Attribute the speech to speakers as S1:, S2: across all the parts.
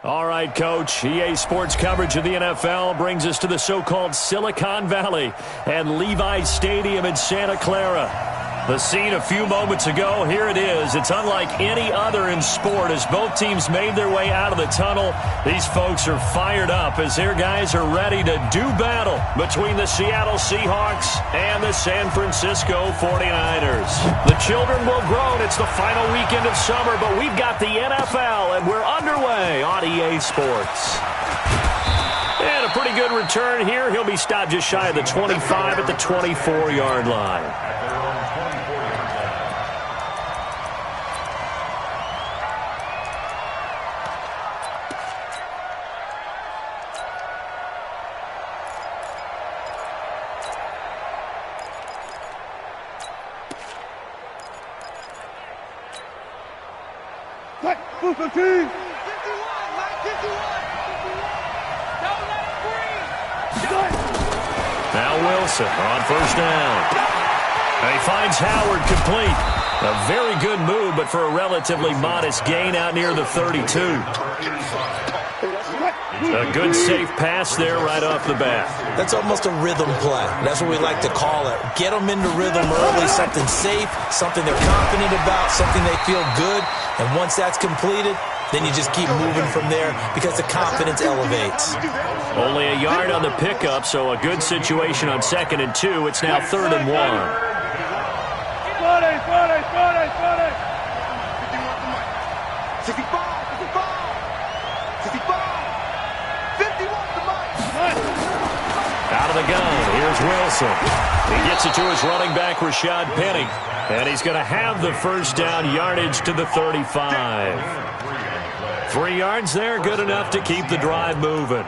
S1: All right, Coach. EA Sports coverage of the NFL brings us to the so-called Silicon Valley and Levi's Stadium in Santa Clara. The scene a few moments ago, here it is. It's unlike any other in sport as both teams made their way out of the tunnel. These folks are fired up as their guys are ready to do battle between the Seattle Seahawks and the San Francisco 49ers. The children will groan. It's the final weekend of summer, but we've got the NFL, and we're underway on EA Sports. And a pretty good return here. He'll be stopped just shy of the 25 at the 24-yard line. Now Wilson on first down. He finds Howard complete. A very good move, but for a relatively modest gain out near the 32. A good safe pass there right off the bat.
S2: That's almost a rhythm play. That's what we like to call it. Get them into rhythm early, something safe, something they're confident about, something they feel good. And once that's completed, then you just keep moving from there because the confidence elevates.
S1: Only a yard on the pickup, so a good situation on 2nd and 2. It's now 3rd and 1. Out of the gun, here's Wilson. He gets it to his running back, Rashad Penny. And he's going to have the first down, yardage to the 35. 3 yards there, good enough to keep the drive moving.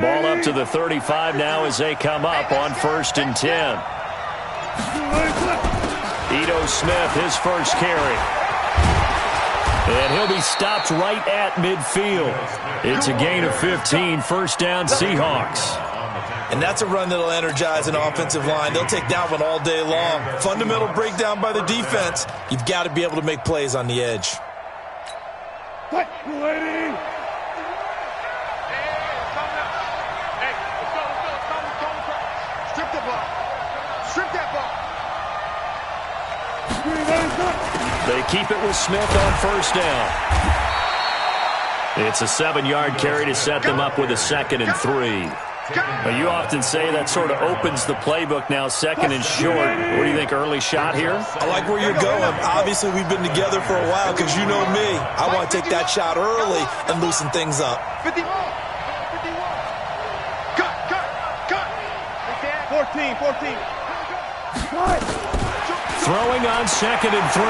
S1: Ball up to the 35 now as they come up on 1st and 10. Ito Smith, his first carry. And he'll be stopped right at midfield. It's a gain of 15, first down Seahawks.
S2: And that's a run that'll energize an offensive line. They'll take that one all day long. Fundamental breakdown by the defense. You've got to be able to make plays on the edge.
S1: They keep it with Smith on first down. It's a 7-yard carry to set them up with a 2nd and 3. Now, you often say that sort of opens the playbook now, 2nd and short. What do you think, early shot here?
S2: I like where you're going. Obviously, we've been together for a while because you know me. I want to take that shot early and loosen things up.
S3: 51. 14.
S1: Throwing on 2nd and 3.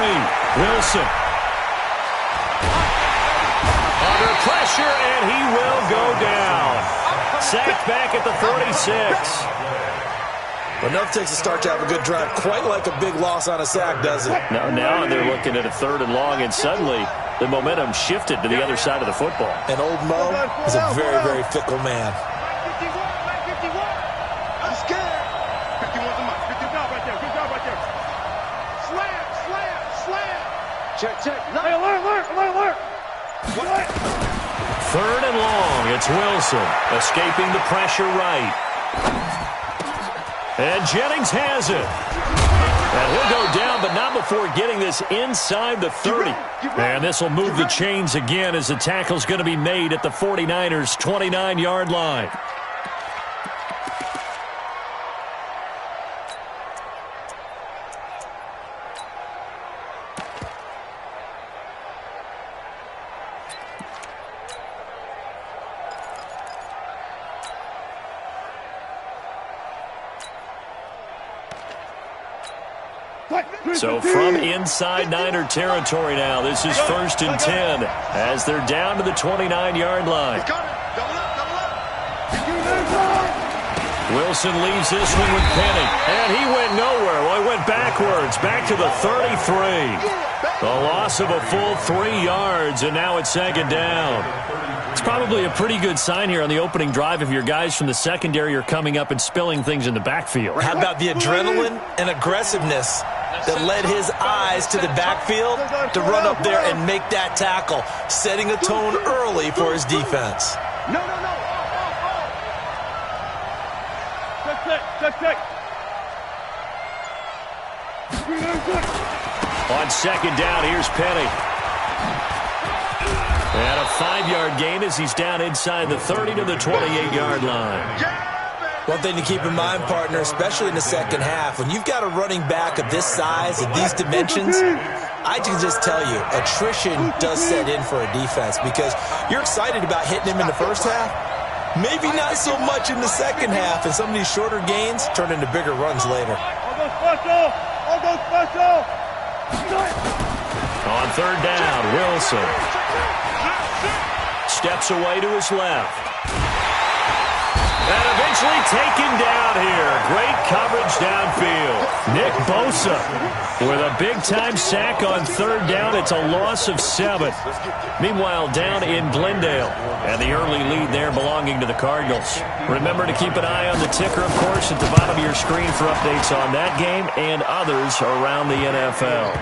S1: Wilson. Under pressure, and he will go down. Sacked back at the 36.
S2: Enough takes a start to have a good drive. Quite like a big loss on a sack, does it?
S1: Now they're looking at a 3rd and long, and suddenly the momentum shifted to the other side of the football.
S2: And old Mo is a very, very fickle man.
S3: Check. Alert.
S1: 3rd and long. It's Wilson escaping the pressure right. And Jennings has it. And he'll go down, but not before getting this inside the 30. And this will move the chains again as the tackle's going to be made at the 49ers' 29-yard line. So from inside Niner territory now, this is 1st and 10 as they're down to the 29-yard line. Wilson leaves this one with Penny. And he went nowhere. Well, he went backwards, back to the 33. The loss of a full 3 yards, and now it's second down. It's probably a pretty good sign here on the opening drive if your guys from the secondary are coming up and spilling things in the backfield.
S2: How about the adrenaline and aggressiveness that led his eyes to the backfield to run up there and make that tackle, setting a tone early for his defense.
S3: No. Check.
S1: On second down, here's Penny. And a 5-yard gain as he's down inside the 30 to the 28-yard line.
S2: One thing to keep in mind, partner, especially in the second half, when you've got a running back of this size and these dimensions, I can just tell you, attrition does set in for a defense because you're excited about hitting him in the first half. Maybe not so much in the second half, and some of these shorter gains turn into bigger runs later.
S3: I'll go special.
S1: On third down, Wilson steps away to his left. And eventually taken down here. Great coverage downfield. Nick Bosa with a big-time sack on third down. It's a loss of 7. Meanwhile, down in Glendale. And the early lead there belonging to the Cardinals. Remember to keep an eye on the ticker, of course, at the bottom of your screen for updates on that game and others around the NFL.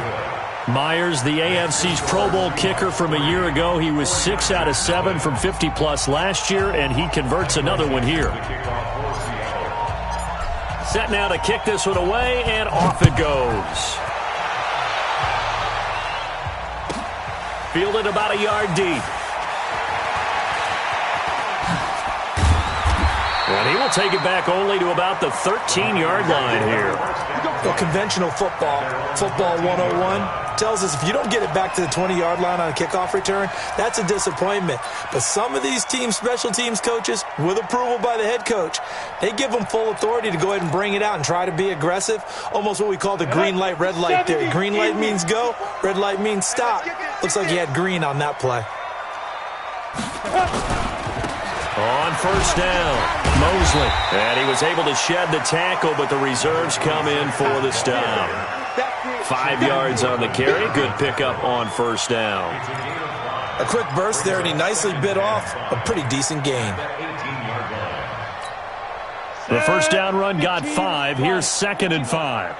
S1: Myers, the AFC's Pro Bowl kicker from a year ago. He was 6 out of 7 from 50-plus last year, and he converts another one here. Set now to kick this one away, and off it goes. Fielded about a yard deep. And he will take it back only to about the 13-yard line here.
S2: Well, conventional football 101, tells us if you don't get it back to the 20-yard line on a kickoff return, that's a disappointment. But some of these special teams coaches, with approval by the head coach, they give them full authority to go ahead and bring it out and try to be aggressive, almost what we call the green light, red light theory. Green light means go, red light means stop. Looks like he had green on that play.
S1: On first down, Mosley. And he was able to shed the tackle, but the reserves come in for the stop. 5 yards on the carry. Good pickup on first down.
S2: A quick burst there, and he nicely bit off a pretty decent gain.
S1: The first down run got 5. Here's 2nd and 5.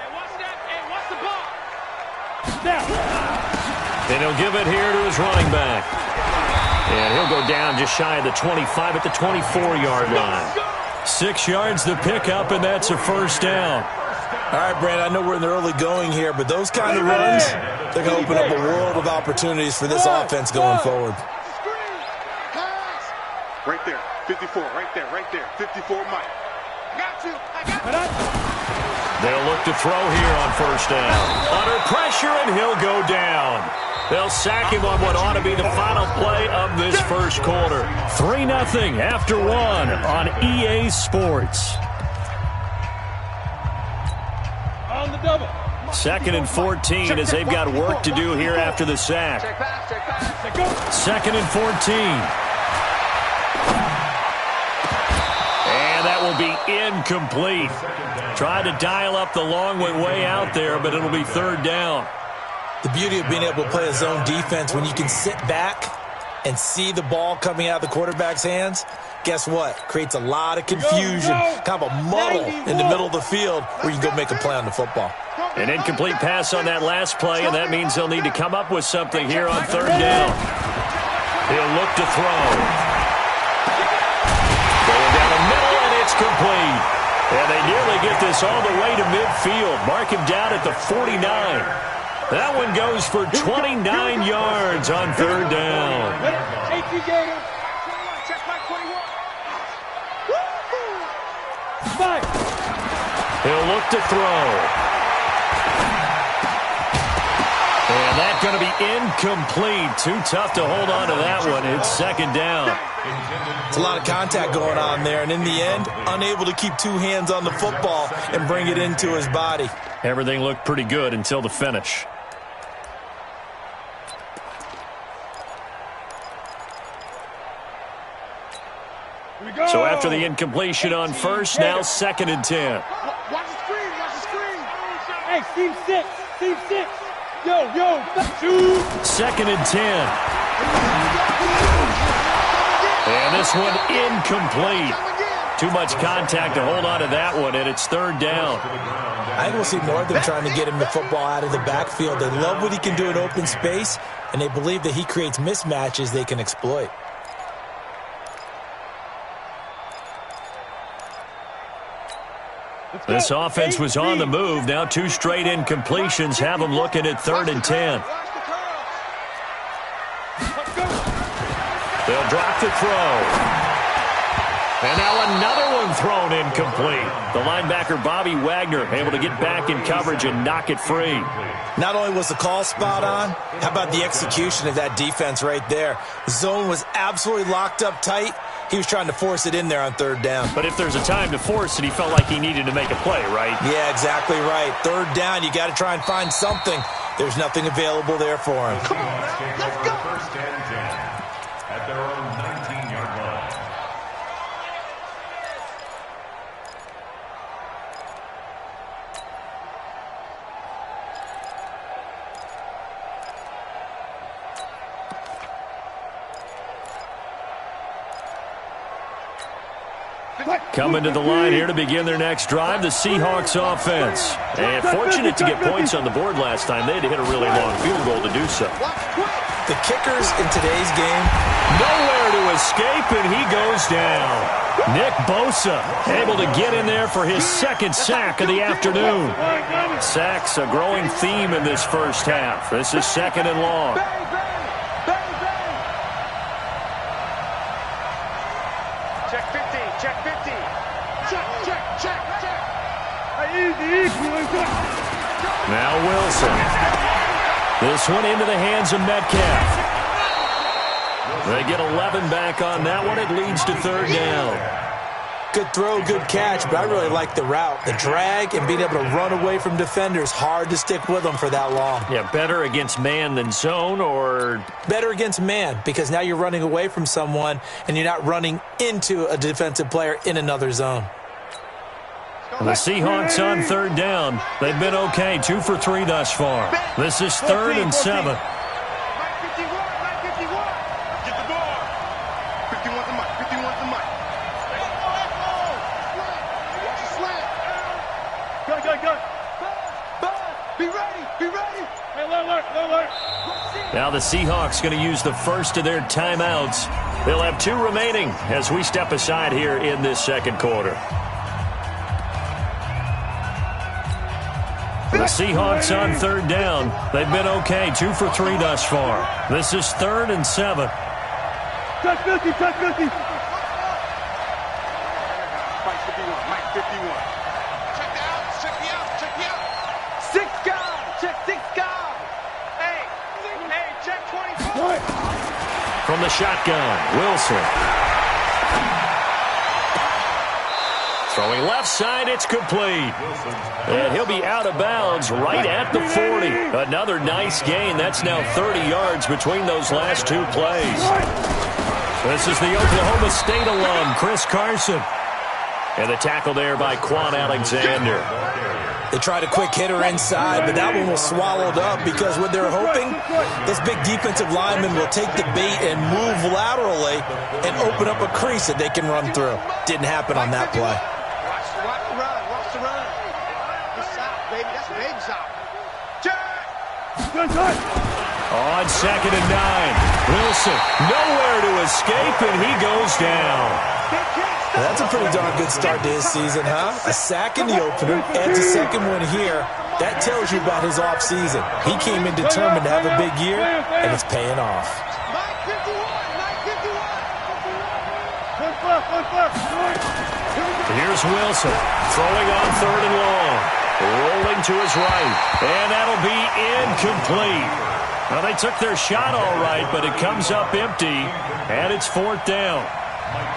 S1: And he'll give it here to his running back. And he'll go down just shy of the 25 at the 24-yard line. 6 yards the pickup, and that's a first down.
S2: All right, Brand, I know we're in the early going here, but those kind of runs, they're going to open up a world of opportunities for this offense going forward.
S4: Right there, 54, right there, 54, Mike. Got you.
S1: They'll look to throw here on first down. Under pressure, and he'll go down. They'll sack him on what ought to be the final play of this first quarter. 3-0 after 1 on EA Sports.
S3: On the double.
S1: 2nd and 14 as they've got work to do here after the sack. 2nd and 14. And that will be incomplete. Tried to dial up the long way out there, but it'll be third down.
S2: The beauty of being able to play a zone defense when you can sit back and see the ball coming out of the quarterback's hands, guess what? Creates a lot of confusion, kind of a muddle in the middle of the field where you can go make a play on the football.
S1: An incomplete pass on that last play, and that means they'll need to come up with something here on third down. He'll look to throw. Going down the middle, and it's complete. And they nearly get this all the way to midfield. Mark him down at the 49. That one goes for 29 yards on third down. He'll look to throw. And that's going to be incomplete. Too tough to hold on to that one. It's second down.
S2: It's a lot of contact going on there, and in the end, unable to keep 2 hands on the football and bring it into his body.
S1: Everything looked pretty good until the finish. So after after the incompletion on first. Now 2nd and 10.
S3: Watch the screen. Watch the screen. Hey, team 6. Team 6. Yo.
S1: 2nd and 10. And this one incomplete. Too much contact to hold on to that one, and it's 3rd down.
S2: I think we'll see more of them trying to get him the football out of the backfield. They love what he can do in open space, and they believe that he creates mismatches they can exploit.
S1: This offense was on the move. Now 2 straight incompletions have them looking at 3rd and 10. They'll drop the throw. And now another one thrown incomplete. The linebacker, Bobby Wagner, able to get back in coverage and knock it free.
S2: Not only was the call spot on, how about the execution of that defense right there? The zone was absolutely locked up tight. He was trying to force it in there on 3rd down.
S1: But if there's a time to force it, he felt like he needed to make a play, right?
S2: Yeah, exactly right. 3rd down, you got to try and find something. There's nothing available there for him.
S3: Come on, now. Let's go.
S5: First and 10 at their own 19-yard line.
S1: Coming to the line here to begin their next drive, the Seahawks offense. And fortunate to get points on the board last time. They had to hit a really long field goal to do so.
S2: The kickers in today's game,
S1: Nowhere to escape, and he goes down. Nick Bosa able to get in there for his 2nd sack of the afternoon. Sacks, a growing theme in this first half. This is 2nd and long.
S3: Check 50. Check 50. Check. Easy.
S1: Now Wilson. This one into the hands of Metcalf. They get 11 back on that one. It leads to 3rd down.
S2: good throw, good catch, but I really like the route. The drag and being able to run away from defenders, hard to stick with them for that long.
S1: Yeah, better against man than zone, or?
S2: Better against man, because now you're running away from someone and you're not running into a defensive player in another zone.
S1: The Seahawks on 3rd down. They've been okay, 2 for 3 thus far. This is 3rd and 7. Now the Seahawks going to use the first of their timeouts. They'll have 2 remaining as we step aside here in this second quarter. The Seahawks on 3rd down. They've been okay, 2 for 3 thus far. This is 3rd and 7.
S3: Touch 50, touch 50.
S4: Mike 51, Mike 51. Check the outs, check the outs, check the outs.
S3: 6 guys, check 6 guys. Hey, check 24.
S1: From the shotgun, Wilson. Throwing left side, it's complete. And he'll be out of bounds right at the 40. Another nice gain. That's now 30 yards between those last 2 plays. This is the Oklahoma State alum, Chris Carson. And the tackle there by Quan Alexander.
S2: They tried a quick hitter inside, but that one was swallowed up because what they're hoping, those big defensive linemen will take the bait and move laterally and open up a crease that they can run through. Didn't happen on that play.
S3: Watch the run. Good shot, baby. That's a big shot. Check.
S1: On 2nd and 9. Wilson nowhere to escape, and he goes down.
S2: That's a pretty darn good start to his season, huh? A sack in the opener, adds a second one here. That tells you about his offseason. He came in determined to have a big year, and it's paying off.
S3: Mike 51.
S1: Here's Wilson throwing on 3rd and long. Rolling to his right, and that'll be incomplete. Well, they took their shot all right, but it comes up empty, and it's 4th down.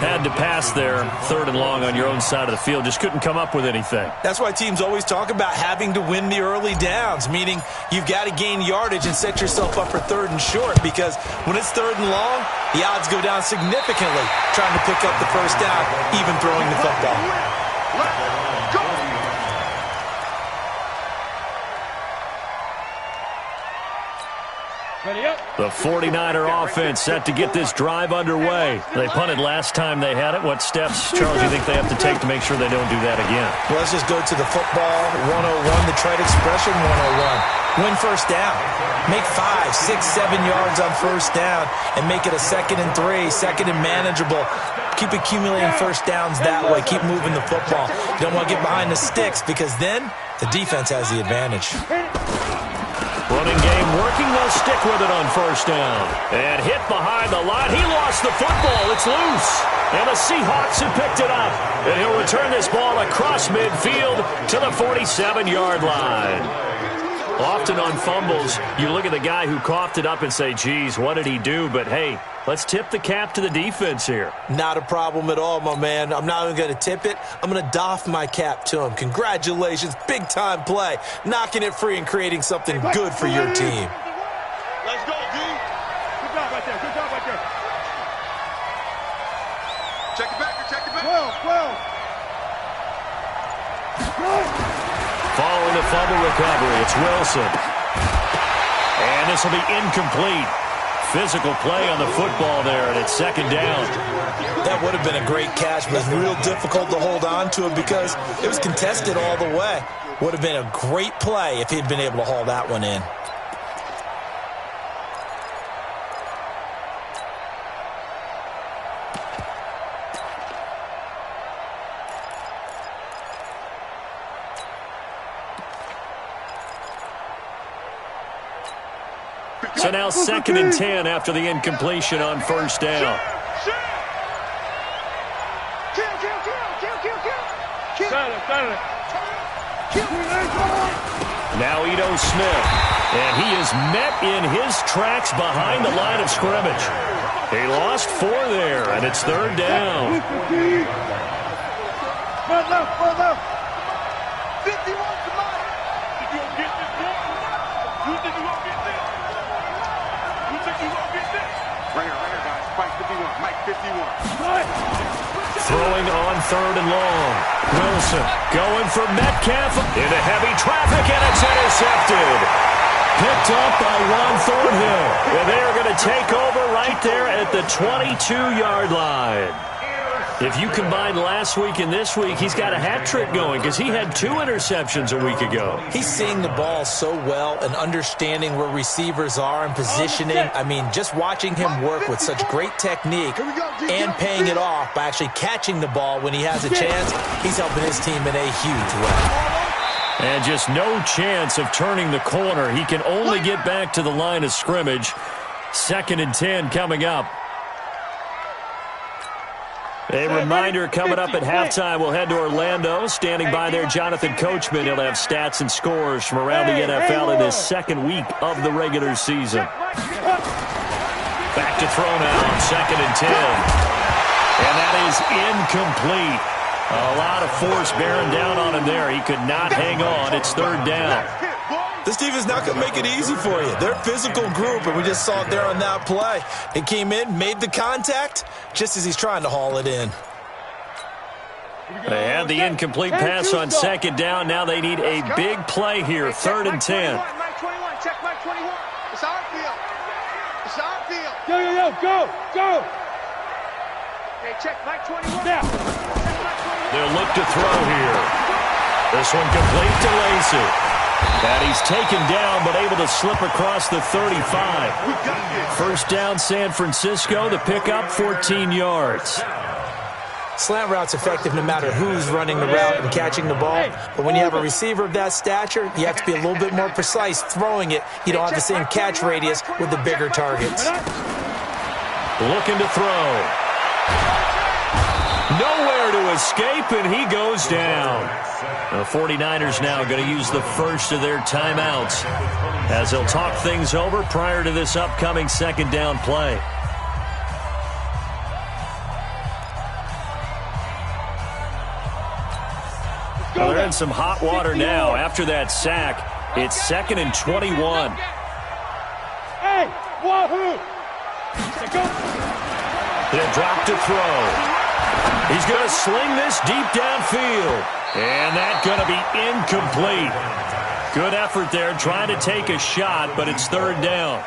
S1: Had to pass there, 3rd and long on your own side of the field. Just couldn't come up with anything.
S2: That's why teams always talk about having to win the early downs, meaning you've got to gain yardage and set yourself up for 3rd and short, because when it's 3rd and long, the odds go down significantly trying to pick up the first down, even throwing the football.
S4: Let's go.
S3: Ready up.
S1: The 49er offense set to get this drive underway. They punted last time they had it. What steps, Charles, do you think they have to take to make sure they don't do that again?
S2: Well, let's just go to the football 101, the trade expression 101. Win first down. Make 5, 6, 7 yards on first down and make it a 2nd and 3, 2nd and manageable. Keep accumulating first downs that way. Keep moving the football. You don't want to get behind the sticks, because then the defense has the advantage.
S1: Running game working. They'll stick with it on first down. And hit behind the line. He lost the football. It's loose. And the Seahawks have picked it up. And he'll return this ball across midfield to the 47-yard line. Often on fumbles, you look at the guy who coughed it up and say, geez, what did he do? But, hey, let's tip the cap to the defense here.
S2: Not a problem at all, my man. I'm not even going to tip it. I'm going to doff my cap to him. Congratulations. Big-time play. Knocking it free and creating something good for your team.
S4: Let's go, D.
S3: Good job right there. Good job right there.
S4: Check it back. Check it back.
S3: 12. Good.
S1: Following the fumble recovery, it's Wilson. And this will be incomplete. Physical play on the football there, and it's 2nd down.
S2: That would have been a great catch, but it's real difficult to hold on to it because it was contested all the way. Would have been a great play if he'd been able to haul that one in.
S1: So now 2nd and 10 after the incompletion on first down. Now Ito Smith. And he is met in his tracks behind the line of scrimmage. He lost 4 there, and it's 3rd down.
S4: 51 somebody. If you don't get this one, you think you won't get this? You think you won't get this? Right here, guys. Mike 51. Mike 51.
S1: Throwing on 3rd and long. Wilson going for Metcalf into heavy traffic, and it's intercepted. Picked up by Juan Thornhill. And they are going to take over right there at the 22-yard line. If you combine last week and this week, he's got a hat trick going because he had 2 interceptions a week ago.
S2: He's seeing the ball so well and understanding where receivers are and positioning. I mean, just watching him work with such great technique and paying it off by actually catching the ball when he has a chance, he's helping his team in a huge way.
S1: And just no chance of turning the corner. He can only get back to the line of scrimmage. 2nd and 10 coming up. A reminder coming up at halftime, we'll head to Orlando. Standing by there, Jonathan Coachman. He'll have stats and scores from around the NFL in this 2nd week of the regular season. Back to throw now, 2nd and 10. And that is incomplete. A lot of force bearing down on him there. He could not hang on. It's 3rd down.
S2: This defense is not going to make it easy for you. They're a physical group, and we just saw it there on that play. It came in, made the contact, just as he's trying to haul it in.
S1: They had the incomplete pass on 2nd down. Now they need a big play here, 3rd and 10.
S4: Mike 21. Check Mike 21. It's our field. It's our field.
S3: Go.
S4: Hey, check Mike 21.
S3: Now.
S1: They'll look to throw here. This one complete to Lacey. And he's taken down, but able to slip across the 35. 1st down, San Francisco. The pickup, 14 yards.
S2: Slant route's effective no matter who's running the route and catching the ball. But when you have a receiver of that stature, you have to be a little bit more precise throwing it. You don't have the same catch radius with the bigger targets.
S1: Looking to throw. Nowhere to escape, and he goes down. The 49ers now going to use the first of their timeouts as they'll talk things over prior to this upcoming 2nd down play. Well, they're in some hot water now. After that sack, it's 2nd and 21.
S3: Hey, wahoo!
S1: They'll drop to throw. He's going to sling this deep downfield. And that's going to be incomplete. Good effort there trying to take a shot, but it's 3rd down.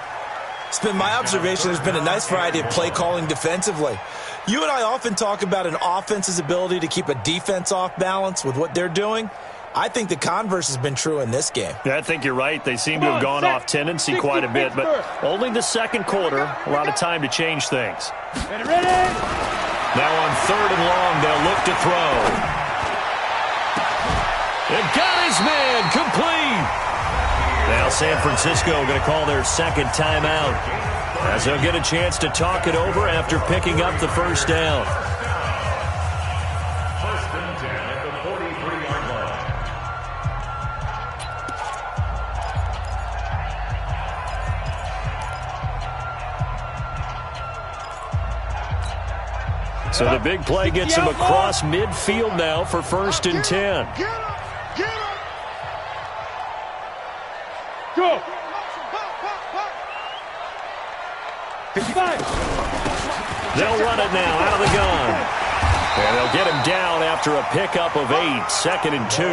S2: It's been my observation there's been a nice variety of play calling defensively. You and I often talk about an offense's ability to keep a defense off balance with what they're doing. I think the converse has been true in this game.
S1: Yeah, I think you're right. They seem to have gone off tendency quite a bit, but only the 2nd quarter. A lot of time to change things.
S3: Ready?
S1: Now on 3rd and long, they'll look to throw. They've got his man complete. Now San Francisco going to call their 2nd timeout, as they'll get a chance to talk it over after picking up the 1st down.
S5: 1st and 10 at the 43-yard line.
S1: So the big play gets him across midfield now for 1st and 10.
S3: Go! 55!
S1: They'll run it now out of the gun. And they'll get him down after a pickup of 8, 2nd and 2.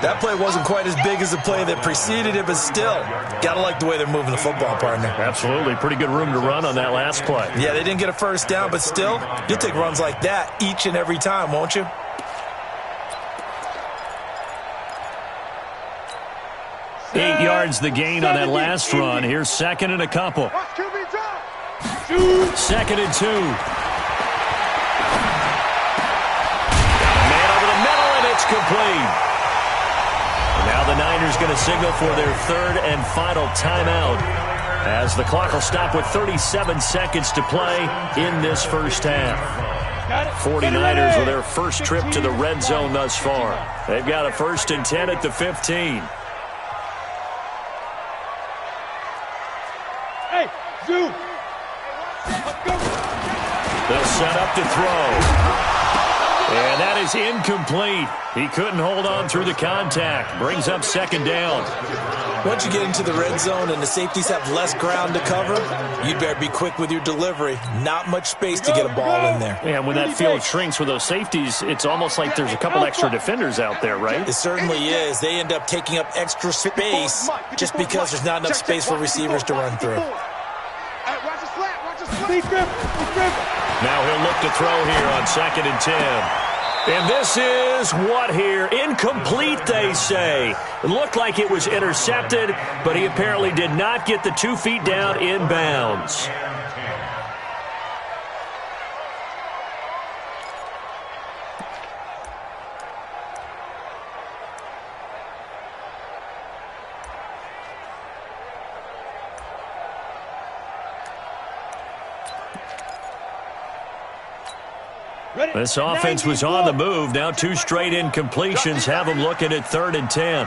S2: That play wasn't quite as big as the play that preceded it, but still, gotta like the way they're moving the football, partner.
S1: Absolutely. Pretty good room to run on that last play.
S2: Yeah, they didn't get a 1st down, but still, you'll take runs like that each and every time, won't you?
S1: Eight yards the gain on that last run. Here's 2nd and a couple. 2nd and 2. Man over the middle, and it's complete. And now the Niners going to signal for their 3rd and final timeout, as the clock will stop with 37 seconds to play in this 1st half. 49ers with their first trip to the red zone thus far. They've got a 1st and 10 at the 15.
S3: Hey, Zoo!
S1: They'll set up to throw. And that is incomplete. He couldn't hold on through the contact. Brings up 2nd down.
S2: Once you get into the red zone and the safeties have less ground to cover, you better be quick with your delivery. Not much space to get a ball in there.
S1: And when that field shrinks with those safeties, it's almost like there's a couple extra defenders out there, right?
S2: It certainly is. They end up taking up extra space just because there's not enough space for receivers to run through.
S1: Now he'll look to throw here on 2nd and 10. And this is what here? Incomplete, they say. It looked like it was intercepted, but he apparently did not get the 2 feet down in bounds. This offense was on the move. Now 2 straight incompletions have them looking at 3rd and 10.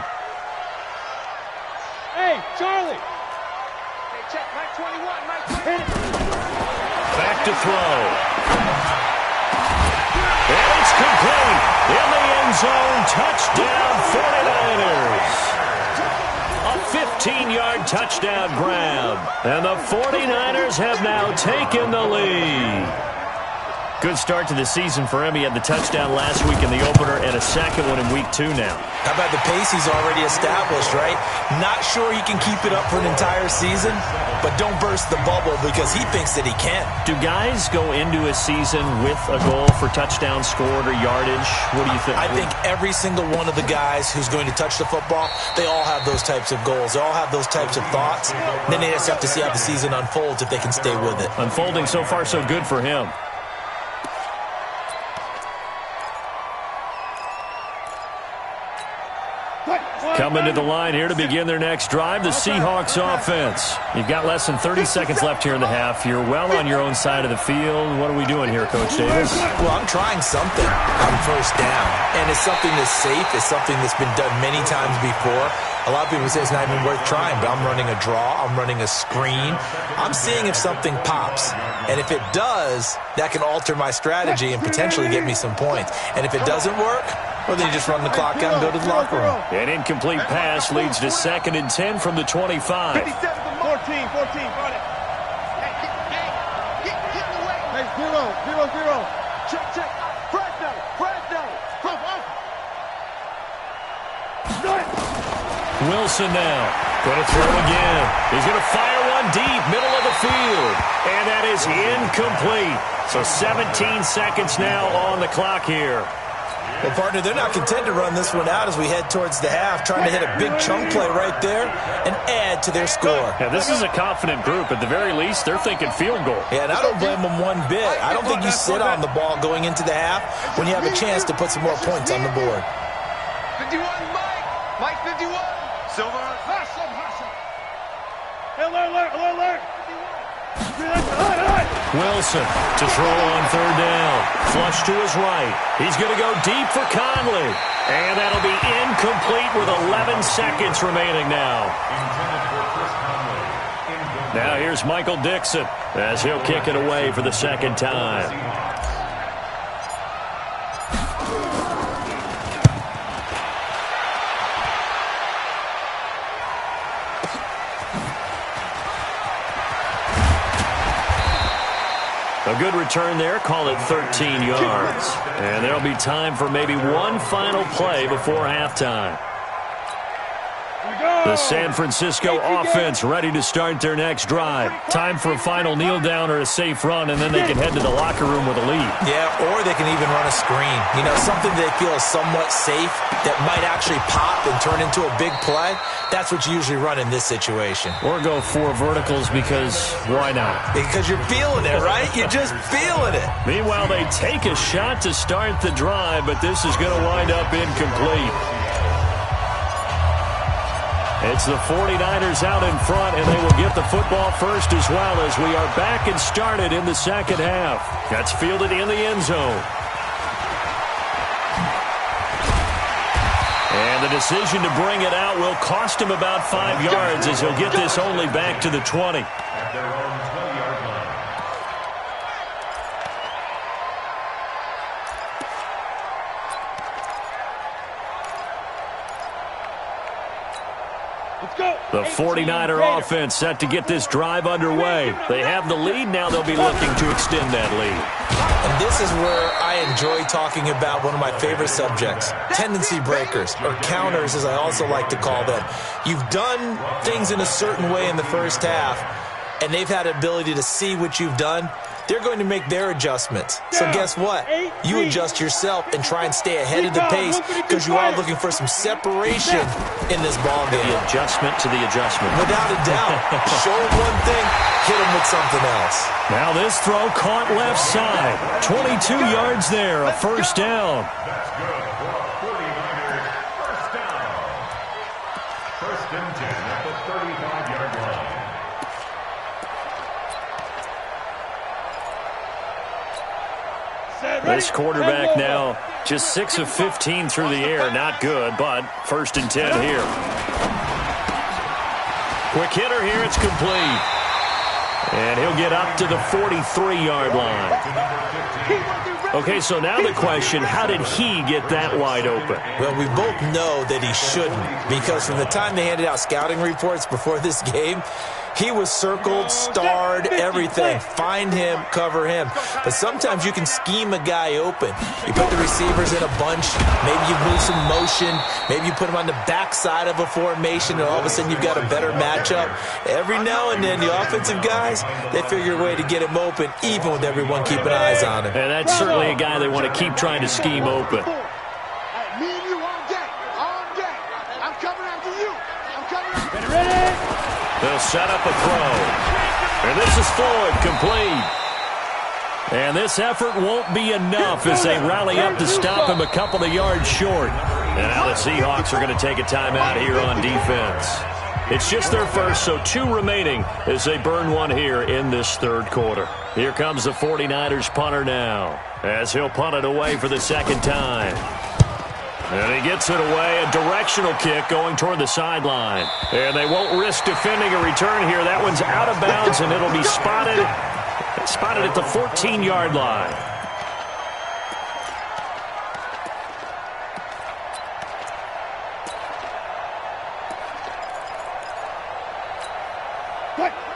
S3: Hey, Charlie! Hey, check, Mike 21, Mike 21.
S1: Back to throw. And it's complete. In the end zone, touchdown 49ers. A 15-yard touchdown grab. And the 49ers have now taken the lead. Good start to the season for him. He had the touchdown last week in the opener and a 2nd one in week 2 now.
S2: How about the pace he's already established, right? Not sure he can keep it up for an entire season, but don't burst the bubble because he thinks that he can.
S1: Do guys go into a season with a goal for touchdown scored or yardage? What do you think?
S2: I think every single one of the guys who's going to touch the football, they all have those types of goals. They all have those types of thoughts. Then they just have to see how the season unfolds if they can stay with it.
S1: Unfolding so far so good for him. Coming to the line here to begin their next drive, the Seahawks offense. You've got less than 30 seconds left here in the half. You're well on your own side of the field. What are we doing here, Coach Davis?
S2: Well, I'm trying something on 1st down, and it's something that's safe. It's something that's been done many times before. A lot of people say it's not even worth trying, but I'm running a draw. I'm running a screen. I'm seeing if something pops. And if it does, that can alter my strategy and potentially get me some points. And if it doesn't work, or then you just run the clock out and go to the locker room.
S1: An incomplete pass leads to 2nd and 10 from the 25.
S3: 14, 14, got it. Hey, 0. Check. Fresno.
S1: Wilson now. Going to throw again. He's going to fire one deep, middle of the field. And that is incomplete. So 17 seconds now on the clock here.
S2: Well, partner, they're not content to run this one out as we head towards the half, trying to hit a big chunk play right there and add to their score.
S1: Yeah, this is a confident group. At the very least, they're thinking field goal.
S2: Yeah, and I don't blame them one bit. I don't think you sit on the ball going into the half when you have a chance to put some more points on the board.
S4: 51, Mike 51. Silver.
S3: Alert.
S1: Wilson to throw on 3rd down. Flush to his right. He's going to go deep for Conley. And that'll be incomplete with 11 seconds remaining now. Now here's Michael Dixon as he'll kick it away for the 2nd time. A good return there, call it 13 yards. And there'll be time for maybe one final play before halftime. The San Francisco offense ready to start their next drive. Time for a final kneel down or a safe run, and then they can head to the locker room with a lead.
S2: Yeah, or they can even run a screen. You know, something they feel is somewhat safe that might actually pop and turn into a big play. That's what you usually run in this situation.
S1: Or go 4 verticals because why not?
S2: Because you're feeling it, right? You're just feeling it.
S1: Meanwhile, they take a shot to start the drive, but this is going to wind up incomplete. It's the 49ers out in front, and they will get the football first as well as we are back and started in the 2nd half. That's fielded in the end zone. And the decision to bring it out will cost him about 5 yards as he'll get this only back to the 20.
S5: At their own 20-yard line.
S1: The 49er offense set to get this drive underway. They have the lead. Now they'll be looking to extend that lead.
S2: And this is where I enjoy talking about one of my favorite subjects, tendency breakers, or counters as I also like to call them. You've done things in a certain way in the first half, and they've had the ability to see what you've done. They're going to make their adjustments. So guess what? You adjust yourself and try and stay ahead of the pace because you are looking for some separation in this ball game.
S1: The adjustment to the adjustment.
S2: Without a doubt. Show them one thing, hit them with something else.
S1: Now this throw caught left side. 22 yards there, a first down.
S5: That's good for a 49ers first down. 1st and 10 at the 35-yard line.
S1: This quarterback now just 6 of 15 through the air. Not good, but 1st and 10 here. Quick hitter here. It's complete. And he'll get up to the 43-yard line. Okay, so now the question, how did he get that wide open?
S2: Well, we both know that he shouldn't, because from the time they handed out scouting reports before this game, he was circled, starred, everything. Find him, cover him. But sometimes you can scheme a guy open. You put the receivers in a bunch. Maybe you move some motion. Maybe you put him on the backside of a formation, and all of a sudden you've got a better matchup. Every now and then, the offensive guys, they figure a way to get him open, even with everyone keeping eyes on him.
S1: And that's certainly a guy they want to keep trying to scheme open.
S3: Me and you on deck. On deck. I'm coming after you. I'm coming after you. Ready?
S1: They'll set up a throw. And this is Floyd, complete. And this effort won't be enough as they rally up to stop him a couple of yards short. And now the Seahawks are going to take a timeout here on defense. It's just their first, so 2 remaining as they burn one here in this 3rd quarter. Here comes the 49ers punter now as he'll punt it away for the 2nd time. And he gets it away, a directional kick going toward the sideline. And they won't risk defending a return here. That one's out of bounds, and it'll be spotted at the 14-yard line.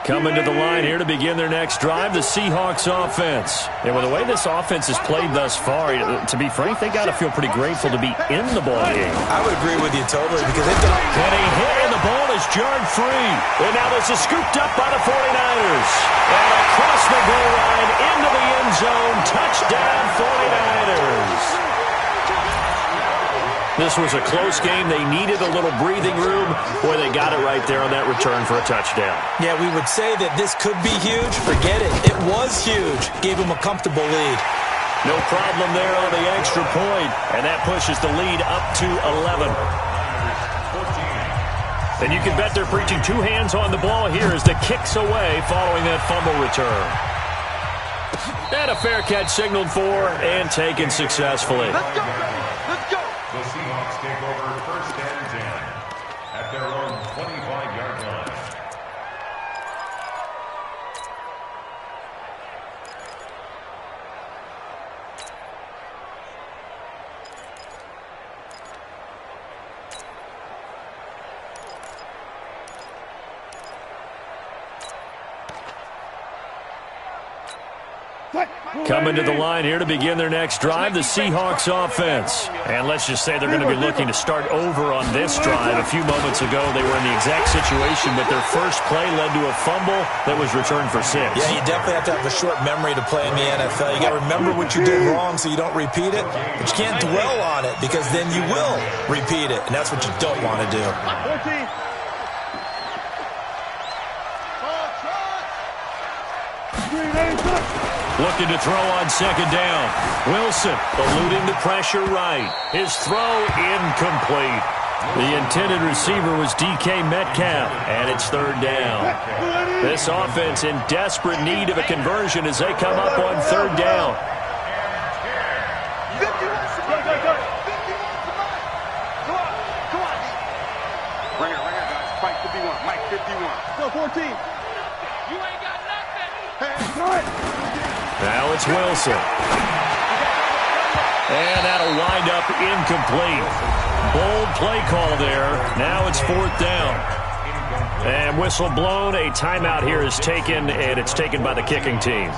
S1: Coming to the line here to begin their next drive, the Seahawks offense. And with the way this offense has played thus far, to be frank, they got to feel pretty grateful to be in the ball game.
S2: I would agree with you totally because they've got...
S1: And a hit, and the ball is jarred free. And now this is scooped up by the 49ers. And across the goal line, into the end zone, touchdown 49ers. This was a close game. They needed a little breathing room. Boy, they got it right there on that return for a touchdown.
S2: Yeah, we would say that this could be huge. Forget it. It was huge. Gave them a comfortable lead.
S1: No problem there on the extra point. And that pushes the lead up to 11. And you can bet they're preaching two hands on the ball here as the kick's away following that fumble return. And a fair catch signaled for and taken successfully.
S3: Let's go, baby. Let's go.
S5: The Seahawks take over 1st and 10 at their own 25-yard line.
S1: Coming to the line here to begin their next drive, the Seahawks offense. And let's just say they're going to be looking to start over on this drive. A few moments ago, they were in the exact situation, but their first play led to a fumble that was returned for 6.
S2: Yeah, you definitely have to have a short memory to play in the NFL. You got to remember what you did wrong so you don't repeat it, but you can't dwell on it because then you will repeat it, and that's what you don't want to do.
S3: 14.
S1: Looking to throw on second down. Wilson eluding the pressure right. His throw incomplete. The intended receiver was DK Metcalf, and it's 3rd down. This offense in desperate need of a conversion as they come up on 3rd down.
S3: 51 somebody. 51 somebody. Come on. Right here, guys. Mike 51. Mike 51. Go 14. You ain't got nothing. Hey, go ahead.
S1: Now it's Wilson. And that'll wind up incomplete. Bold play call there. Now it's 4th down. And whistle blown. A timeout here is taken, and it's taken by the kicking team.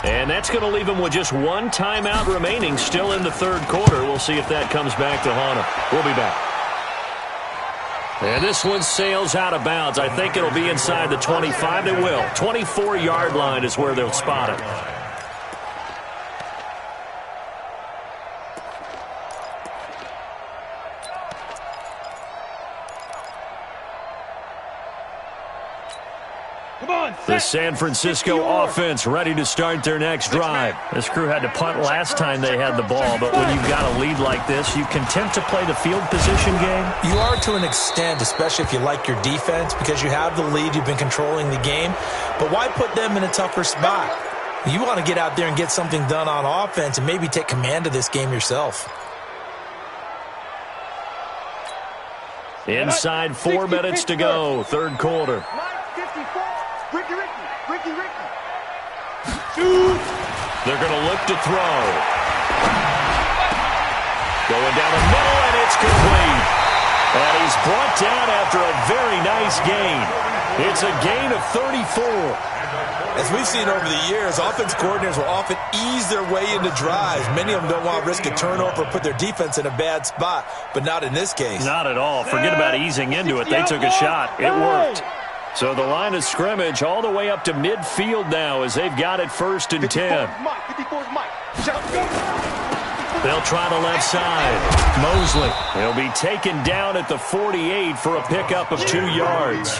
S1: And that's going to leave them with just one timeout remaining still in the 3rd quarter. We'll see if that comes back to haunt them. We'll be back. And this one sails out of bounds. I think it'll be inside the 25. They will. 24-yard line is where they'll spot it. The San Francisco offense ready to start their next drive. This crew had to punt last time they had the ball, but when you've got a lead like this, you content to play the field position game?
S2: You are to an extent, especially if you like your defense, because you have the lead, you've been controlling the game. But why put them in a tougher spot? You want to get out there and get something done on offense and maybe take command of this game yourself.
S1: Inside 4 minutes to go, 3rd quarter. They're going to look to throw. Going down the middle, and it's complete. And he's brought down after a very nice gain. It's a gain of 34.
S2: As we've seen over the years, offense coordinators will often ease their way into drives. Many of them don't want to risk a turnover or put their defense in a bad spot, but not in this case.
S1: Not at all. Forget about easing into it. They took a shot. It worked. So the line of scrimmage all the way up to midfield now as they've got it 1st and 10. They'll try the left side. Mosley. He'll be taken down at the 48 for a pickup of 2 yards.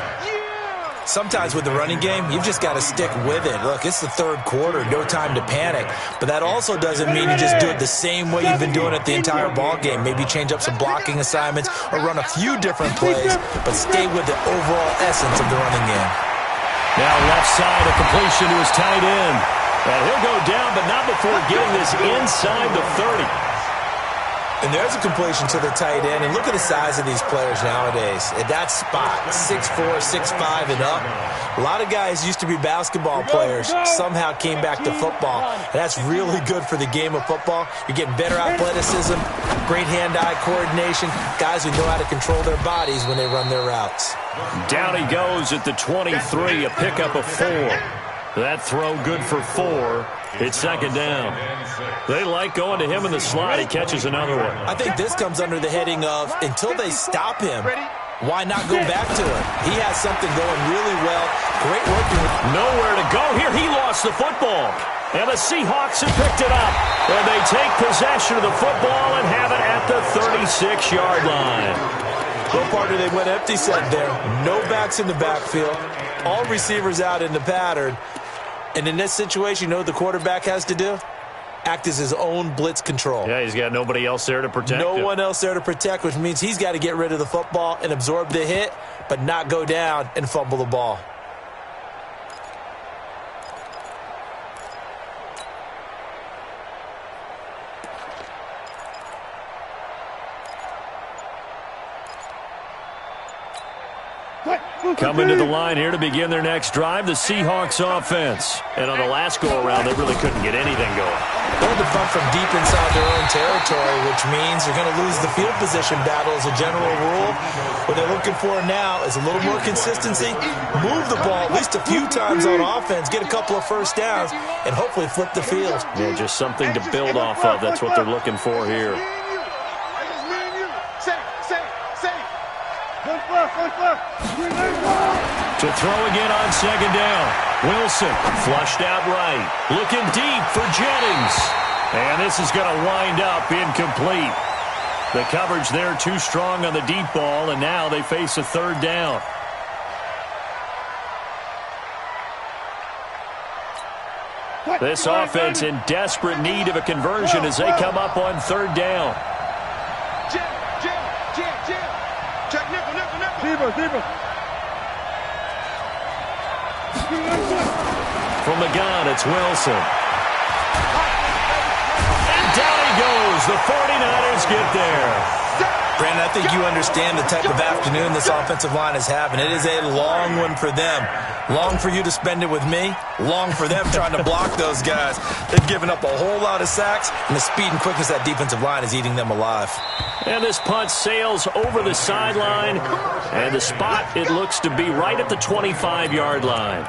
S2: Sometimes with the running game, you've just got to stick with it. Look, it's the 3rd quarter, no time to panic. But that also doesn't mean you just do it the same way you've been doing it the entire ball game. Maybe change up some blocking assignments or run a few different plays, but stay with the overall essence of the running game.
S1: Now left side, a completion to his tight end. And he'll go down, but not before getting this inside the 30.
S2: And there's a completion to the tight end. And look at the size of these players nowadays. At that spot, 6'4", 6'5", and up. A lot of guys used to be basketball players, somehow came back to football. And that's really good for the game of football. You're getting better athleticism, great hand-eye coordination, guys who know how to control their bodies when they run their routes.
S1: Down he goes at the 23, a pickup of 4. That throw good for 4. It's second down. They like going to him in the slot. He catches another one.
S2: I think this comes under the heading of, until they stop him, why not go back to him? He has something going really well. Great working.
S1: Nowhere to go here. He lost the football. And the Seahawks have picked it up. And they take possession of the football and have it at the 36-yard line.
S2: No partner, they went empty set there. No backs in the backfield. All receivers out in the pattern. And in this situation, you know what the quarterback has to do? Act as his own blitz control.
S1: Yeah, he's got nobody else there to protect him.
S2: No one else there to protect, which means he's got to get rid of the football and absorb the hit, but not go down and fumble the ball.
S1: Coming to the line here to begin their next drive, the Seahawks offense. And on the last go-around, they really couldn't get anything going.
S2: They're to punt from deep inside their own territory, which means they're going to lose the field position battle as a general rule. What they're looking for now is a little more consistency, move the ball at least a few times on offense, get a couple of first downs, and hopefully flip the field.
S1: Yeah, just something to build off of. That's what they're looking for here. To throw again on second down. Wilson flushed out right. Looking deep for Jennings. And this is going to wind up incomplete. The coverage there too strong on the deep ball, and now they face a third down. This offense in desperate need of a conversion as they come up on third down. From the gun, it's Wilson. And down he goes. The 49ers get there.
S2: Brandon, I think you understand the type of afternoon this offensive line is having. It is a long one for them. Long for you to spend it with me. Long for them trying to block those guys. They've given up a whole lot of sacks, and the speed and quickness of that defensive line is eating them alive.
S1: And this punt sails over the sideline. And the spot, it looks to be right at the 25-yard line.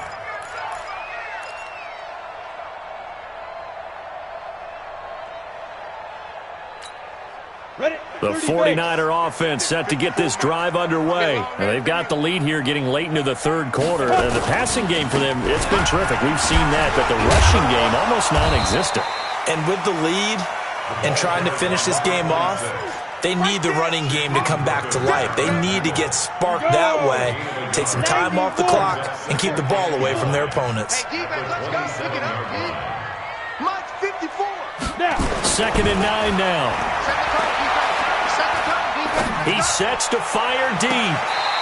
S1: The 49er offense set to get this drive underway. And they've got the lead here getting late into the third quarter. And the passing game for them, it's been terrific. We've seen that, but the rushing game almost non-existent.
S2: And with the lead and trying to finish this game off, they need the running game to come back to life. They need to get sparked that way, take some time off the clock, and keep the ball away from their opponents.
S3: Hey, defense, let's go. Pick it up, kid. Mike 54.
S1: Second and 9 now. He sets to fire deep.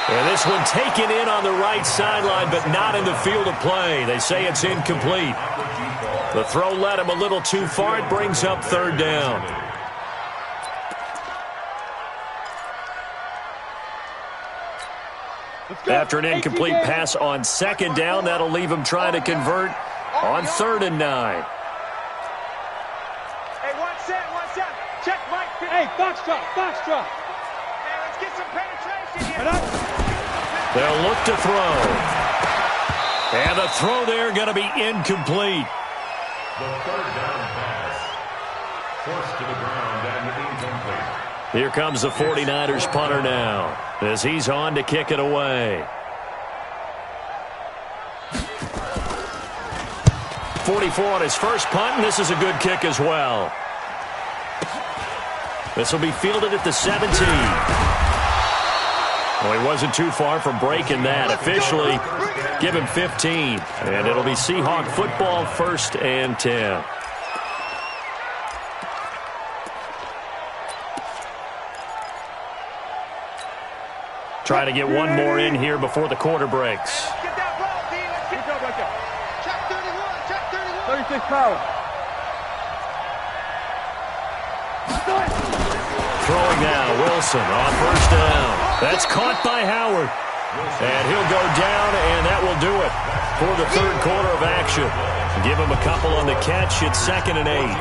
S1: And this one taken in on the right sideline, but not in the field of play. They say it's incomplete. The throw led him a little too far. It brings up third down. After an incomplete pass on second down, that'll leave him trying to convert on third and 9.
S3: Hey, one set. Check Mike. Hey, box drop. Hey, let's get some penetration here.
S1: They'll look to throw. And the throw there going to be incomplete.
S5: The third down pass. Forced to the ground and incomplete.
S1: Here comes the 49ers punter now as he's on to kick it away. 44 on his first punt, and this is a good kick as well. This will be fielded at the 17. Well, he wasn't too far from breaking that. Officially, give him 15. And it'll be Seahawk football, 1st and 10. Try to get one more in here before the quarter breaks.
S3: Get that ball, D. Let's get it right there. Check 31. 36 power.
S1: Throwing now, Wilson on first down. That's caught by Howard. And he'll go down, and that will do it for the third quarter of action. Give him a couple on the catch. It's 2nd and 8.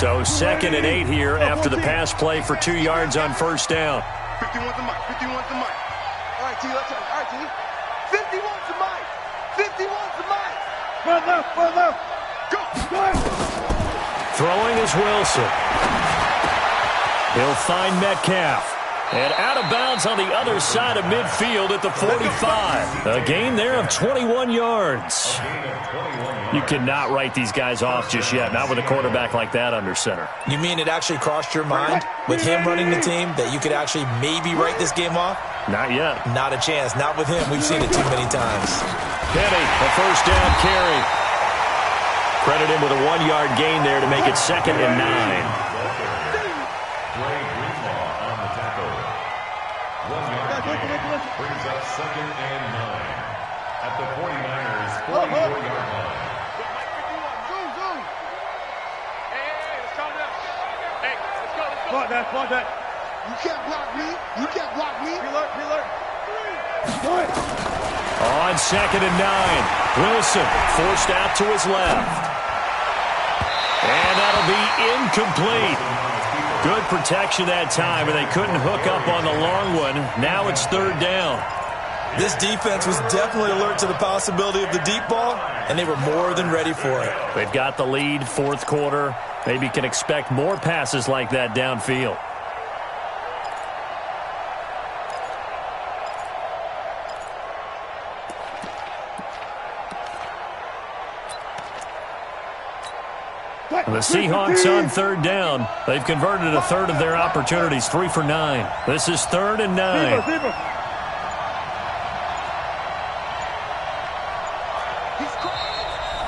S1: So 2nd and 8 here after the pass play for 2 yards on first down.
S3: 51's the mic. 51's the mic. All right, T, let's go. All right, T. 51's the mic. 51's the mic. Run left. Go.
S1: Throwing is Wilson. He'll find Metcalf. And out of bounds on the other side of midfield at the 45. A gain there of 21 yards. You cannot write these guys off just yet, not with a quarterback like that under center.
S2: You mean it actually crossed your mind with him running the team that you could actually maybe write this game off?
S1: Not yet.
S2: Not a chance. Not with him. We've seen it too many times.
S1: Penny, a first down carry. Credit him with a 1-yard gain there to make it 2nd and 9.
S5: Brings up 2nd and 9 at the 49ers 44-yard line.
S3: Zoom. Hey, let's call it up. Hey, let's go.
S4: Spot that.
S3: You can't block me. Alert.
S1: On 2nd and 9. Wilson forced out to his left. And that'll be incomplete. Good protection that time, and they couldn't hook up on the long one. Now it's 3rd down.
S2: This defense was definitely alert to the possibility of the deep ball, and they were more than ready for it.
S1: They've got the lead, 4th quarter. Maybe can expect more passes like that downfield. The Seahawks on 3rd down. They've converted a third of their opportunities, 3 for 9. This is 3rd and 9.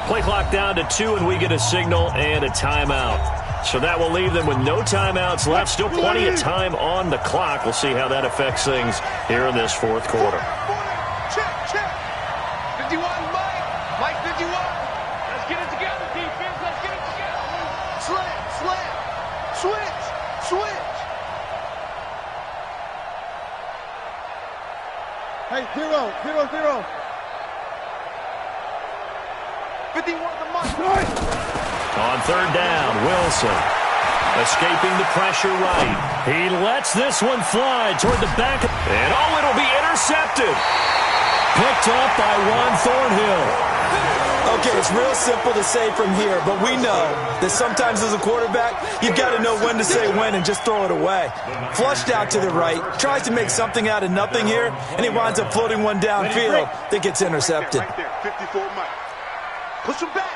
S1: Play clock down to 2, and we get a signal and a timeout. So that will leave them with no timeouts left. Still plenty of time on the clock. We'll see how that affects things here in this 4th quarter.
S3: Check. 51, Mike 51. Let's get it together, defense. Let's get it together. Slam. Switch.
S4: Hey, 0.
S3: 51's the mic.
S1: On 3rd down, Wilson escaping the pressure right. He lets this one fly toward the back. And it'll be intercepted. Picked up by Juan Thornhill.
S2: Okay, it's real simple to say from here, but we know that sometimes as a quarterback, you've got to know when to say when and just throw it away. Flushed out to the right, tries to make something out of nothing here, and he winds up floating one downfield that gets intercepted.
S3: Right there, 54 Mike. Push him back.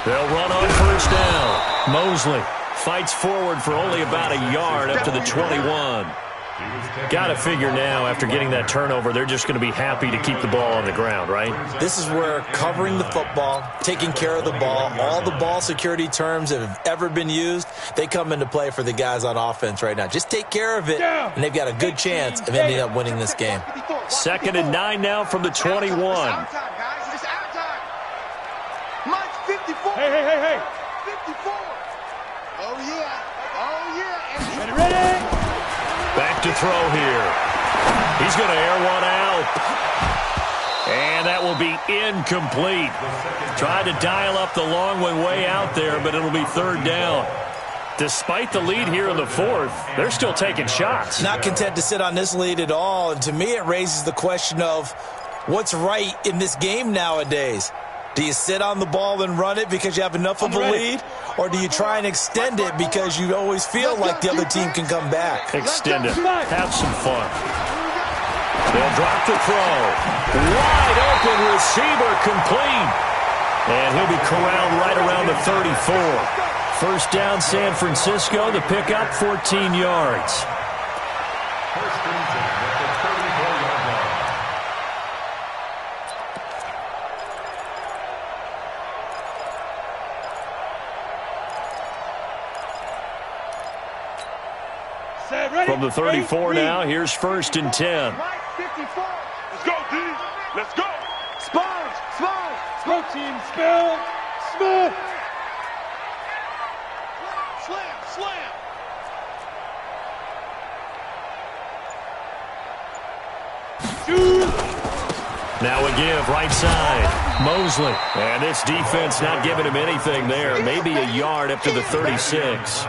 S1: They'll run on first down. Mosley fights forward for only about a yard up to the 21. Got to figure now, after getting that turnover, they're just going to be happy to keep the ball on the ground, right?
S2: This is where covering the football, taking care of the ball, all the ball security terms that have ever been used, they come into play for the guys on offense right now. Just take care of it, and they've got a good chance of ending up winning this game.
S1: 2nd and 9 now from the 21.
S3: It's out time. Mike's 54.
S4: Hey.
S3: 54. Oh, yeah.
S4: Ready?
S1: Back to throw here. He's going to air one out. And that will be incomplete. Tried to dial up the long one way out there, but it'll be 3rd down. Despite the lead here in the 4th, they're still taking shots.
S2: Not content to sit on this lead at all, and to me it raises the question of what's right in this game nowadays. Do you sit on the ball and run it because you have enough of a lead? Or do you try and extend it because you always feel like the other team can come back?
S1: Extend it. Have some fun. They'll drop the throw. Wide open receiver complete. And he'll be corralled right around the 34. First down, San Francisco. The pickup, 14 yards.
S5: First and 10 at the 34-yard line.
S1: From the 34 now, here's 1st and 10.
S3: Mike 54.
S4: Let's go, D. Let's go.
S3: Sponge. Go team, spell, Smith. Slam, slam.
S1: Now a give, right side. Mosley. And this defense not giving him anything there. Maybe a yard up to the 36.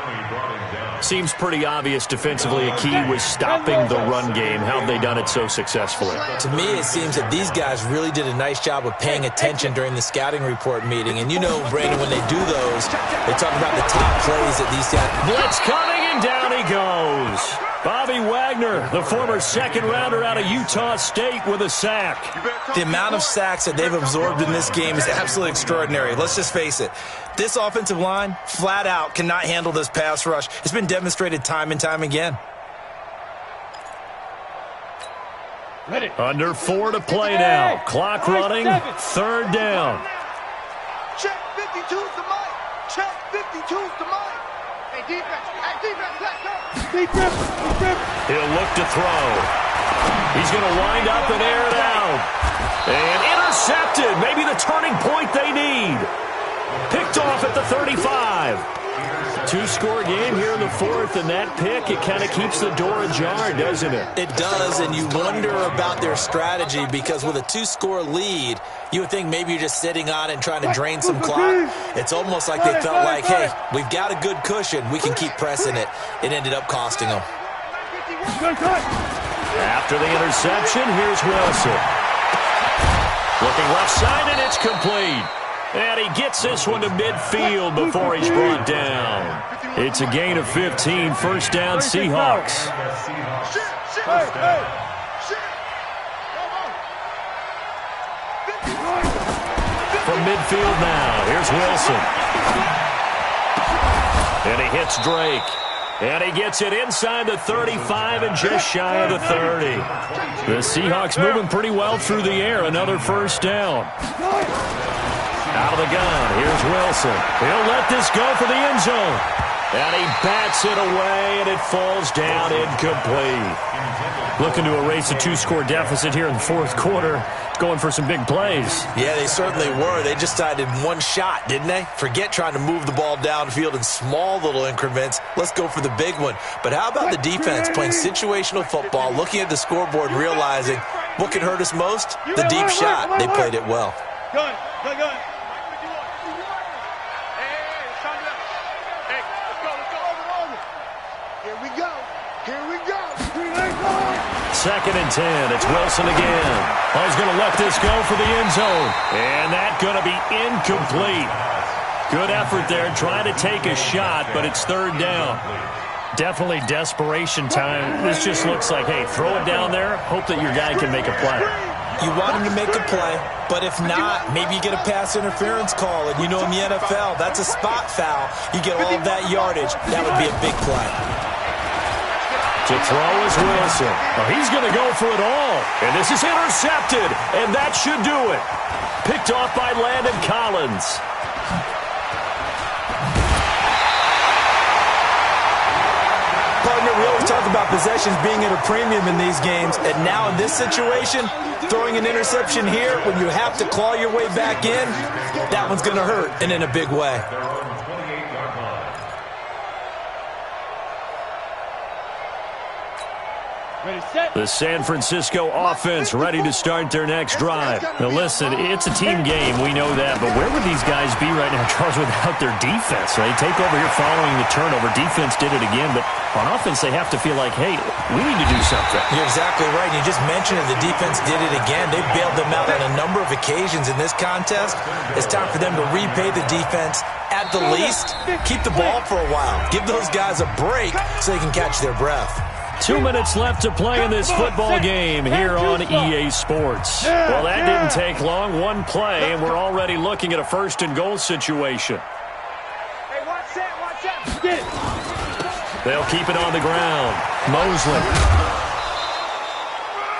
S1: Seems pretty obvious defensively a key was stopping the run game. How have they done it so successfully?
S2: To me, it seems that these guys really did a nice job of paying attention during the scouting report meeting. And you know, Brandon, when they do those, they talk about the top plays that these guys...
S1: Blitz coming, and down he goes. Bobby Wagner, the former second-rounder out of Utah State with a sack.
S2: The amount of sacks that they've absorbed in this game is absolutely extraordinary. Let's just face it. This offensive line, flat out, cannot handle this pass rush. It's been demonstrated time and time again.
S3: Ready.
S1: Under 4 to play now. Clock running, third down.
S3: Check 52's the mic. Check 52's the mic. Hey, defense. Hey, defense, let's go. Defense.
S1: He'll look to throw. He's going to wind up and air it out. And intercepted. Maybe the turning point they need. Picked off at the 35. Two-score game here in the fourth, and that pick, it kind of keeps the door ajar, doesn't it?
S2: It does, and you wonder about their strategy because with a two-score lead, you would think maybe you're just sitting on it and trying to drain some clock. It's almost like they felt like, hey, we've got a good cushion. We can keep pressing it. It ended up costing them.
S1: After the interception, here's Wilson. Looking left side, and it's complete. And he gets this one to midfield before he's brought down. It's a gain of 15, first down Seahawks. From midfield now, here's Wilson. And he hits Drake. And he gets it inside the 35 and just shy of the 30. The Seahawks moving pretty well through the air. Another first down. Out of the gun, here's Wilson. He'll let this go for the end zone. And he bats it away, and it falls down incomplete. Looking to erase a two-score deficit here in the fourth quarter. Going for some big plays.
S2: Yeah, they certainly were. They just decided one shot, didn't they? Forget trying to move the ball downfield in small little increments. Let's go for the big one. But how about the defense playing situational football, looking at the scoreboard, realizing what can hurt us most? The deep shot. They played it well.
S3: Gun.
S1: Second and 10. It's Wilson again. Oh, he's going to let this go for the end zone. And that's going to be incomplete. Good effort there, trying to take a shot, but it's third down. Definitely desperation time. This just looks like, hey, throw it down there, hope that your guy can make a play.
S2: You want him to make a play, but if not, maybe you get a pass interference call. And you know in the NFL, that's a spot foul. You get all of that yardage. That would be a big play.
S1: To throw is Wilson. Well, he's going to go for it all. And this is intercepted. And that should do it. Picked off by Landon Collins.
S2: Partner, we always talk about possessions being at a premium in these games. And now in this situation, throwing an interception here when you have to claw your way back in, that one's going to hurt, and in a big way.
S1: The San Francisco offense ready to start their next drive. Now listen, it's a team game, we know that, but where would these guys be right now, Charles, without their defense? They take over here following the turnover. Defense did it again, but on offense they have to feel like, hey, we need to do something.
S2: You're exactly right. You just mentioned it. The defense did it again. They bailed them out on a number of occasions in this contest. It's time for them to repay the defense. At the least, keep the ball for a while. Give those guys a break so they can catch their breath.
S1: 2 minutes left to play in this football game here on EA Sports. Well, that didn't take long. One play, and we're already looking at a first and goal situation.
S3: Hey, watch that. Get it.
S1: They'll keep it on the ground. Mosley.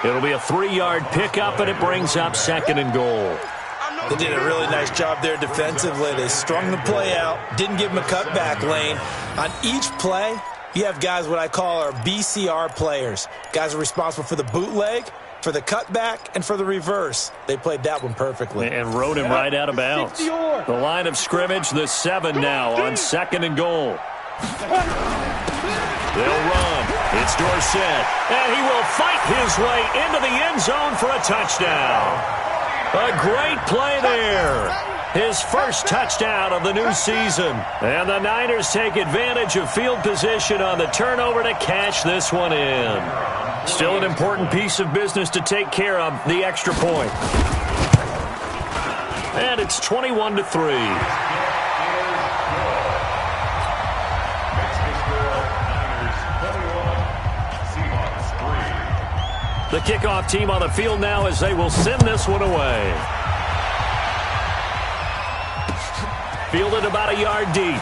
S1: It'll be a 3-yard pickup, and it brings up second and goal.
S2: They did a really nice job there defensively. They strung the play out, didn't give them a cutback lane. On each play, you have guys what I call our BCR players. Guys are responsible for the bootleg, for the cutback and for the reverse. They played that one perfectly.
S1: And rode him right out of bounds. The line of scrimmage, the 7 now on 2nd and goal. They'll run. It's Dorsett. And he will fight his way into the end zone for a touchdown. A great play there. His first touchdown of the new season. And the Niners take advantage of field position on the turnover to cash this one in. Still an important piece of business to take care of, the extra point. And it's 21-3. The kickoff team on the field now as they will send this one away. Fielded about a yard deep.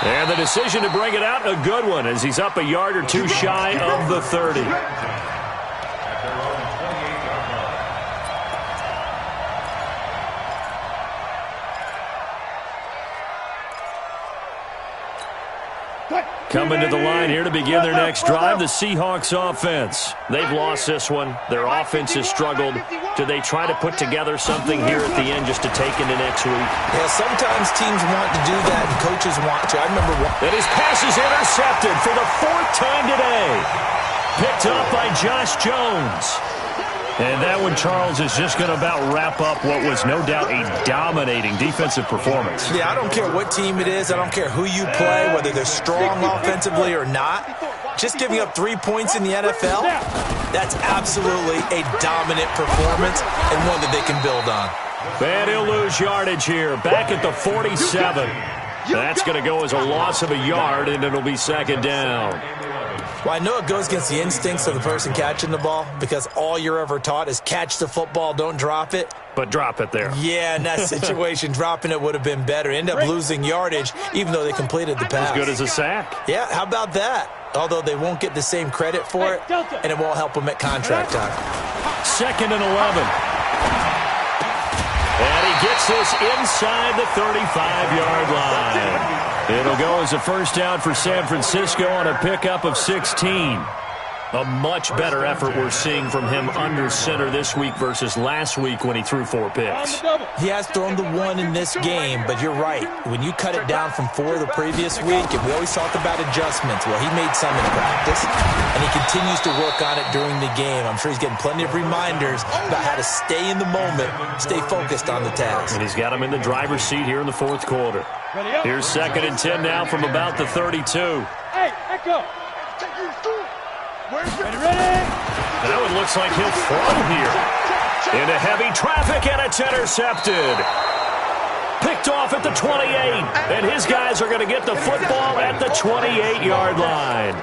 S1: And the decision to bring it out, a good one, as he's up a yard or two shy of the 30. Coming to the line here to begin their next drive, the Seahawks offense. They've lost this one. Their offense has struggled. Do they try to put together something here at the end just to take into next week?
S2: Yeah, sometimes teams want to do that and coaches want to. I remember one.
S1: And his pass is intercepted for the 4th time today. Picked up by Josh Jones. And that one, Charles, is just going to about wrap up what was no doubt a dominating defensive performance.
S2: Yeah, I don't care what team it is. I don't care who you play, whether they're strong offensively or not. Just giving up 3 points in the NFL, that's absolutely a dominant performance and one that they can build on.
S1: And he'll lose yardage here, back at the 47. That's going to go as a loss of a yard, and it'll be 2nd down.
S2: Well, I know it goes against the instincts of the person catching the ball because all you're ever taught is catch the football, don't drop it.
S1: But drop it there.
S2: Yeah, in that situation, dropping it would have been better. End up losing yardage, even though they completed the pass.
S1: As good as a sack.
S2: Yeah, how about that? Although they won't get the same credit for it, and it won't help them at contract time.
S1: 2nd and 11. And he gets this inside the 35-yard line. It'll go as a first down for San Francisco on a pickup of 16. A much better effort we're seeing from him under center this week versus last week when he threw 4 picks.
S2: He has thrown the 1 in this game, but you're right. When you cut it down from 4 the previous week, and we always talk about adjustments, well, he made some in practice, and he continues to work on it during the game. I'm sure he's getting plenty of reminders about how to stay in the moment, stay focused on the task.
S1: And he's got him in the driver's seat here in the 4th quarter. Here's 2nd and 10 now from about the 32.
S3: Hey, echo.
S1: Now it looks like he'll throw here. Into heavy traffic, and it's intercepted. Picked off at the 28. And his guys are going to get the football at the 28-yard line.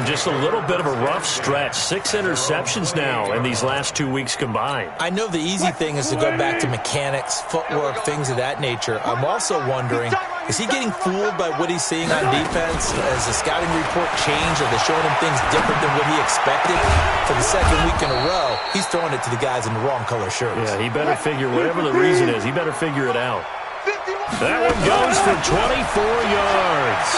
S1: Just a little bit of a rough stretch. 6 interceptions now in these last 2 weeks combined.
S2: I know the easy thing is to go back to mechanics, footwork, things of that nature. I'm also wondering, is he getting fooled by what he's seeing on defense? Has the scouting report changed? Are they showing him things different than what he expected? For the 2nd week in a row, he's throwing it to the guys in the wrong color shirts.
S1: Yeah, he better figure, whatever the reason is, he better figure it out. That one goes for 24 yards.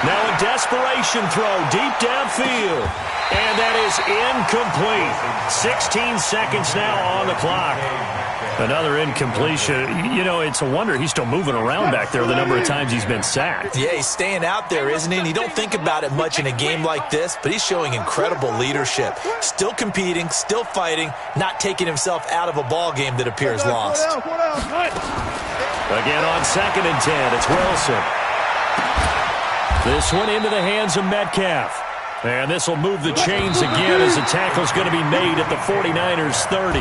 S1: Now a desperation throw deep downfield. And that is incomplete. 16 seconds now on the clock. Another incompletion. You know, it's a wonder he's still moving around back there the number of times he's been sacked.
S2: Yeah, he's staying out there, isn't he? And you don't think about it much in a game like this, but he's showing incredible leadership. Still competing, still fighting, not taking himself out of a ball game that appears lost.
S1: Again on 2nd and 10, it's Wilson. This one into the hands of Metcalf. And this will move the chains again as the tackle's going to be made at the 49ers' 30.